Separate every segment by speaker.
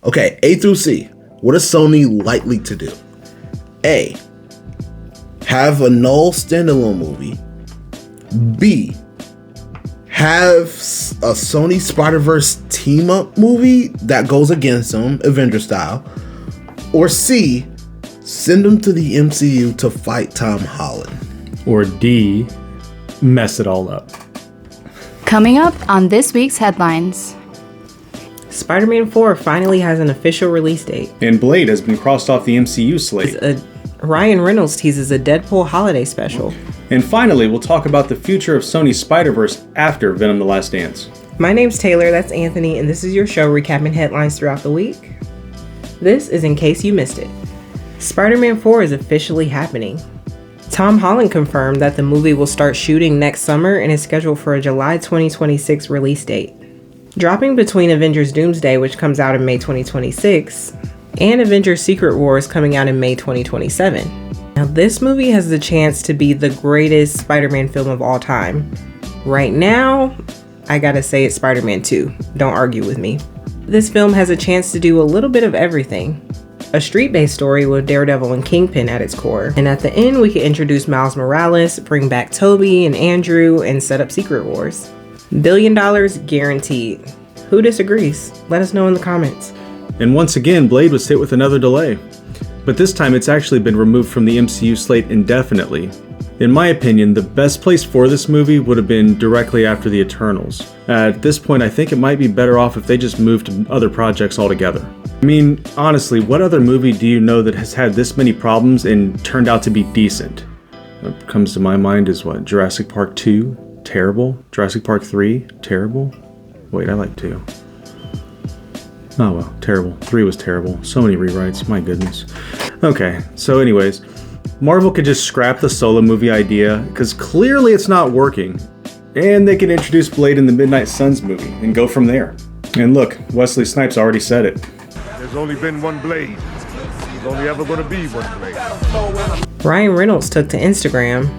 Speaker 1: Okay, A through C. What is Sony likely to do? A, have a null standalone movie. B, have a Sony Spider-Verse team-up movie that goes against them, Avenger style. Or C, send them to the MCU to fight Tom Holland.
Speaker 2: Or D, mess it all up.
Speaker 3: Coming up on this week's headlines.
Speaker 4: Spider-Man 4 finally has an official release date.
Speaker 2: And Blade has been crossed off the MCU slate.
Speaker 4: Ryan Reynolds teases a Deadpool holiday special.
Speaker 2: And finally, we'll talk about the future of Sony Spider-Verse after Venom: The Last Dance.
Speaker 4: My name's Taylor, that's Anthony, and this is your show recapping headlines throughout the week. This is in case you missed it. Spider-Man 4 is officially happening. Tom Holland confirmed that the movie will start shooting next summer and is scheduled for a July 2026 release date. Dropping between Avengers Doomsday, which comes out in May 2026, and Avengers Secret Wars coming out in May 2027. Now, this movie has the chance to be the greatest Spider-Man film of all time. Right now, I gotta say it's Spider-Man 2. Don't argue with me. This film has a chance to do a little bit of everything. A street-based story with Daredevil and Kingpin at its core. And at the end, we can introduce Miles Morales, bring back Toby and Andrew, and set up Secret Wars. $1 billion guaranteed. Who disagrees? Let us know in the comments.
Speaker 2: And once again, Blade was hit with another delay. But this time it's actually been removed from the MCU slate indefinitely. In my opinion, the best place for this movie would have been directly after the Eternals. At this point, I think it might be better off if they just moved to other projects altogether. I mean, honestly, what other movie do you know that has had this many problems and turned out to be decent? What comes to my mind is what? Jurassic Park 2? Terrible. Jurassic Park 3? Terrible. Wait, I like 2. Oh well, terrible. 3 was terrible. So many rewrites, my goodness. Okay, so anyways, Marvel could just scrap the solo movie idea, because clearly it's not working. And they could introduce Blade in the Midnight Suns movie, and go from there. And look, Wesley Snipes already said it.
Speaker 5: There's only been one Blade. There's only ever gonna be one Blade.
Speaker 4: Ryan Reynolds took to Instagram.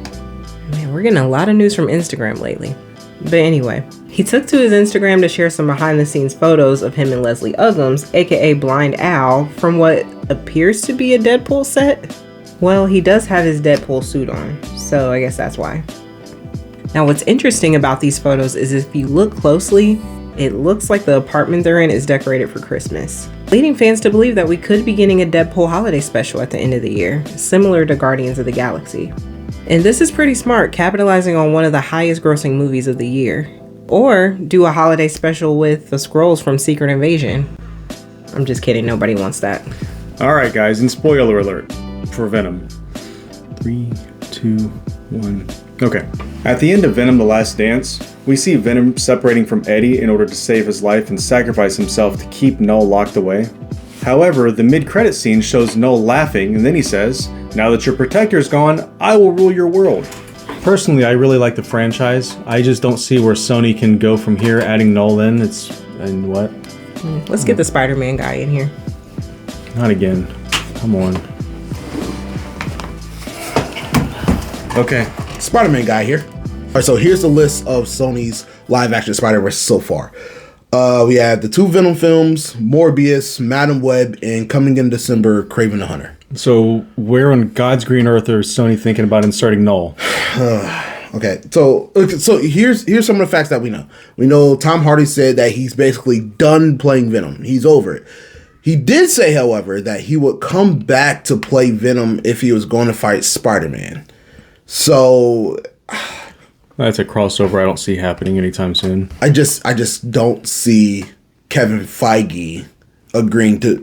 Speaker 4: Man, we're getting a lot of news from Instagram lately. But anyway, he took to his Instagram to share some behind-the-scenes photos of him and Leslie Uggams, aka Blind Al, from what appears to be a Deadpool set. Well, he does have his Deadpool suit on, so I guess that's why. Now, what's interesting about these photos is if you look closely, it looks like the apartment they're in is decorated for Christmas, leading fans to believe that we could be getting a Deadpool holiday special at the end of the year, similar to Guardians of the Galaxy. And this is pretty smart, capitalizing on one of the highest grossing movies of the year. Or do a holiday special with the Skrulls from Secret Invasion. I'm just kidding, nobody wants that.
Speaker 2: Alright guys, and spoiler alert for Venom. 3, 2, 1. Okay. At the end of Venom: The Last Dance, we see Venom separating from Eddie in order to save his life and sacrifice himself to keep Null locked away. However, the mid-credit scene shows Null laughing, and then he says, "Now that your protector's gone, I will rule your world." Personally, I really like the franchise. I just don't see where Sony can go from here, adding Null in. And what?
Speaker 4: Let's get the Spider-Man guy in here.
Speaker 2: Not again. Come on.
Speaker 1: Okay, Spider-Man guy here. All right, so here's the list of Sony's live-action Spider-Verse so far. We have the 2 Venom films, Morbius, Madam Web, and coming in December, Kraven the Hunter.
Speaker 2: So where on God's green earth are Sony thinking about inserting Null?
Speaker 1: Okay, so here's some of the facts that we know. We know Tom Hardy said that he's basically done playing Venom. He's over it. He did say, however, that he would come back to play Venom if he was going to fight Spider-Man. So
Speaker 2: that's a crossover I don't see happening anytime soon.
Speaker 1: I just don't see Kevin Feige agreeing to.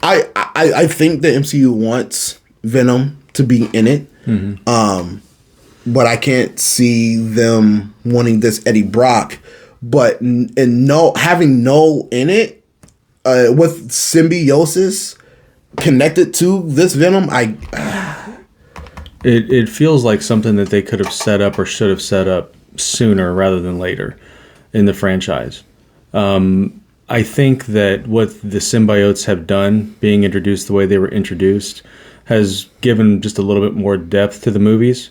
Speaker 1: I think the MCU wants Venom to be in it, but I can't see them wanting this Eddie Brock. But having Null in it with symbiosis connected to this Venom,
Speaker 2: It feels like something that they could have set up or should have set up sooner rather than later in the franchise. I think that what the symbiotes have done, being introduced the way they were introduced, has given just a little bit more depth to the movies,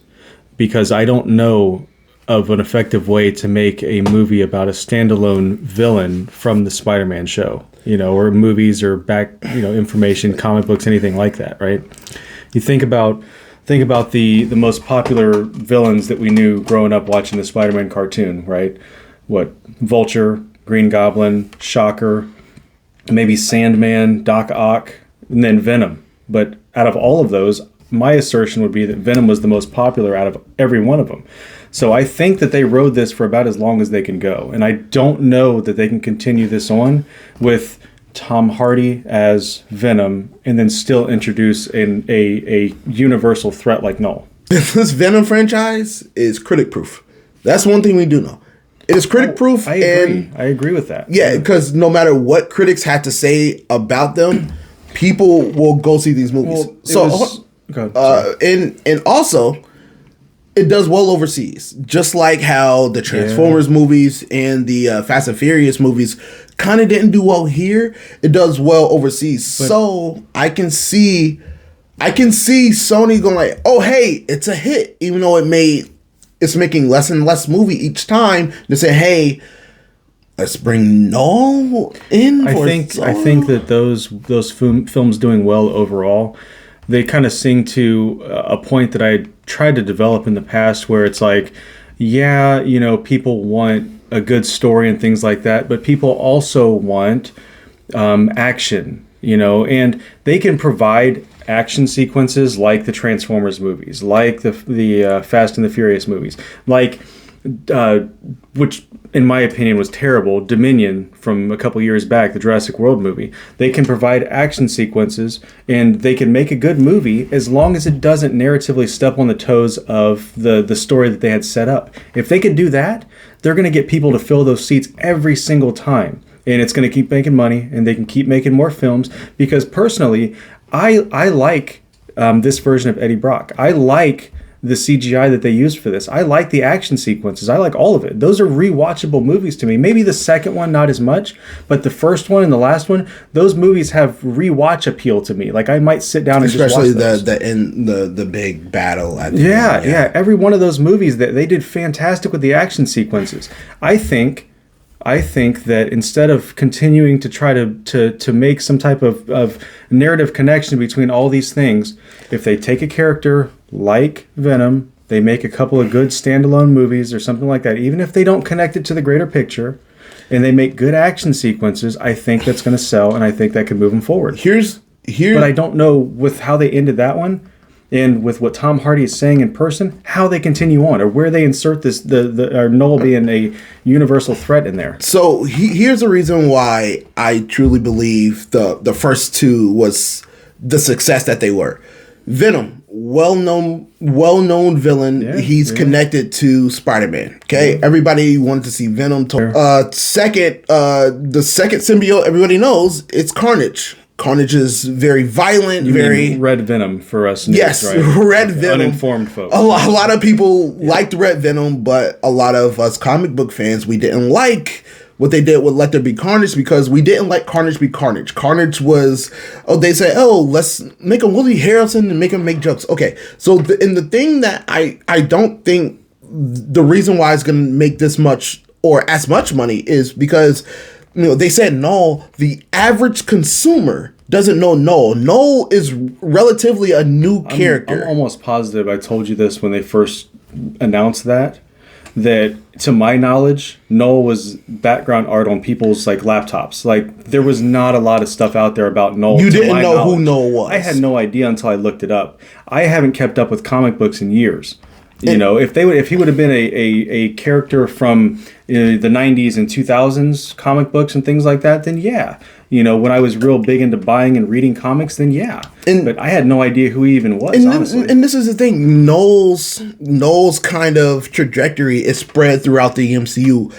Speaker 2: because I don't know of an effective way to make a movie about a standalone villain from the Spider-Man show. or movies or back, information, comic books, anything like that, right? You think about the most popular villains that we knew growing up watching the Spider-Man cartoon, right? What? Vulture, Green Goblin, Shocker, maybe Sandman, Doc Ock, and then Venom. But out of all of those, my assertion would be that Venom was the most popular out of every one of them. So I think that they rode this for about as long as they can go. And I don't know that they can continue this on with Tom Hardy as Venom and then still introduce a universal threat like Null.
Speaker 1: This Venom franchise is critic proof. That's one thing we do know. It is critic proof.
Speaker 2: I agree. I agree with that.
Speaker 1: Yeah, because no matter what critics had to say about them, people will go see these movies. And also, it does well overseas. Just like how the Transformers movies and the Fast and Furious movies kind of didn't do well here, it does well overseas. So I can see Sony going like, oh hey, it's a hit, even though it's making less and less movie each time. To say, hey, let's bring Null in.
Speaker 2: I think that those films doing well overall, they kind of sing to a point that I tried to develop in the past, where it's like, yeah, people want a good story and things like that, but people also want action, and they can provide action sequences like the Transformers movies, like the Fast and the Furious movies, like which in my opinion was terrible, Dominion from a couple years back, the Jurassic World movie. They can provide action sequences and they can make a good movie as long as it doesn't narratively step on the toes of the story that they had set up. If they could do that, they're going to get people to fill those seats every single time. And it's going to keep making money, and they can keep making more films, because personally, I like this version of Eddie Brock. I like the CGI that they used for this. I like the action sequences. I like all of it. Those are rewatchable movies to me. Maybe the second one, not as much, but the first one and the last one, those movies have rewatch appeal to me. Like I might sit down and just watch those.
Speaker 1: the big battle at the
Speaker 2: end. Yeah. Every one of those movies, that they did fantastic with the action sequences. I think that instead of continuing to try to make some type of narrative connection between all these things, if they take a character like Venom, they make a couple of good standalone movies or something like that, even if they don't connect it to the greater picture, and they make good action sequences, I think that's going to sell, and I think that could move them forward. But I don't know, with how they ended that one, and with what Tom Hardy is saying in person, how they continue on, or where they insert this, or Null being a universal threat in there.
Speaker 1: So here's the reason why I truly believe the first two was the success that they were. Venom, well-known villain. Yeah, he's connected to Spider-Man. Okay, everybody wanted to see Venom. The second symbiote everybody knows, it's Carnage. Carnage is very violent, mean
Speaker 2: Red Venom for us.
Speaker 1: Yes,
Speaker 2: right?
Speaker 1: Red Venom.
Speaker 2: Uninformed folks.
Speaker 1: A lot of people liked Red Venom, but a lot of us comic book fans, we didn't like what they did with Let There Be Carnage, because we didn't like Carnage be Carnage. Carnage was, they say, let's make him Woody Harrelson and make him make jokes. Okay, so the thing that I don't think the reason why it's going to make this much or as much money is because, they said Null, the average consumer doesn't know Null. Null is relatively a new character.
Speaker 2: I'm almost positive I told you this when they first announced that to my knowledge, Null was background art on people's laptops. There was not a lot of stuff out there about Null.
Speaker 1: You didn't know who Null was.
Speaker 2: I had no idea until I looked it up. I haven't kept up with comic books in years. If he would have been a character from the 90s and 2000s comic books and things like that, then yeah. When I was real big into buying and reading comics, then yeah. But I had no idea who he even was, honestly.
Speaker 1: And this is the thing. Null's kind of trajectory is spread throughout the MCU.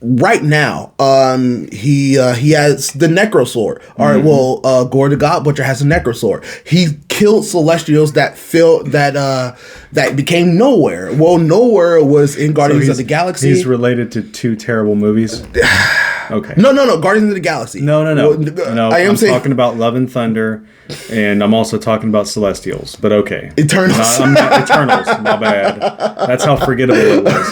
Speaker 1: Right now, he has the Necro Sword. All right, well, Gore the God Butcher has a Necro Sword. He killed Celestials that became Nowhere. Well, Nowhere was in Guardians of the Galaxy.
Speaker 2: He's related to two terrible movies. Okay.
Speaker 1: No. Guardians of the Galaxy.
Speaker 2: No.
Speaker 1: I am saying
Speaker 2: talking about Love and Thunder, and I'm also talking about Celestials. But okay,
Speaker 1: Eternals.
Speaker 2: I'm not Eternals. My bad. That's how forgettable it was.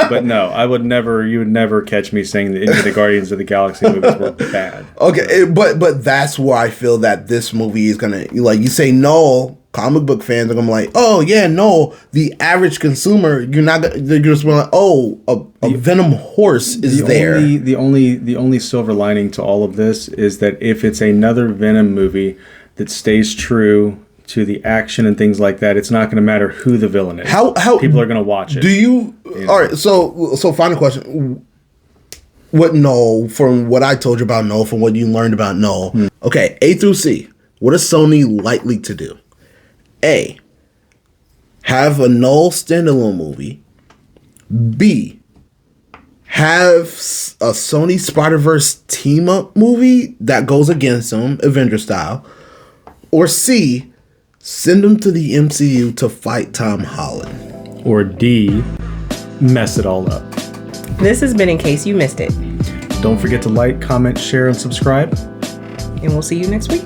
Speaker 2: But no, I would never. You would never catch me saying that any of the Guardians of the Galaxy movies were bad.
Speaker 1: Okay, but that's where I feel that this movie is gonna, like, you say no, comic book fans are gonna be like, oh yeah, no. The average consumer, they're just like, oh, a Venom horse is there.
Speaker 2: The only silver lining to all of this is that if it's another Venom movie that stays true to the action and things like that, it's not going to matter who the villain is.
Speaker 1: How
Speaker 2: people are going to watch it.
Speaker 1: Do you? All right. So final question. From what I told you about No, from what you learned about No. Okay, A through C. What is Sony likely to do? A, have a No standalone movie. B, have a Sony Spider-Verse team-up movie that goes against them, Avenger style. Or C, send them to the MCU to fight Tom Holland.
Speaker 2: Or D, mess it all up.
Speaker 4: This has been In Case You Missed It.
Speaker 2: Don't forget to like, comment, share, and subscribe.
Speaker 4: And we'll see you next week.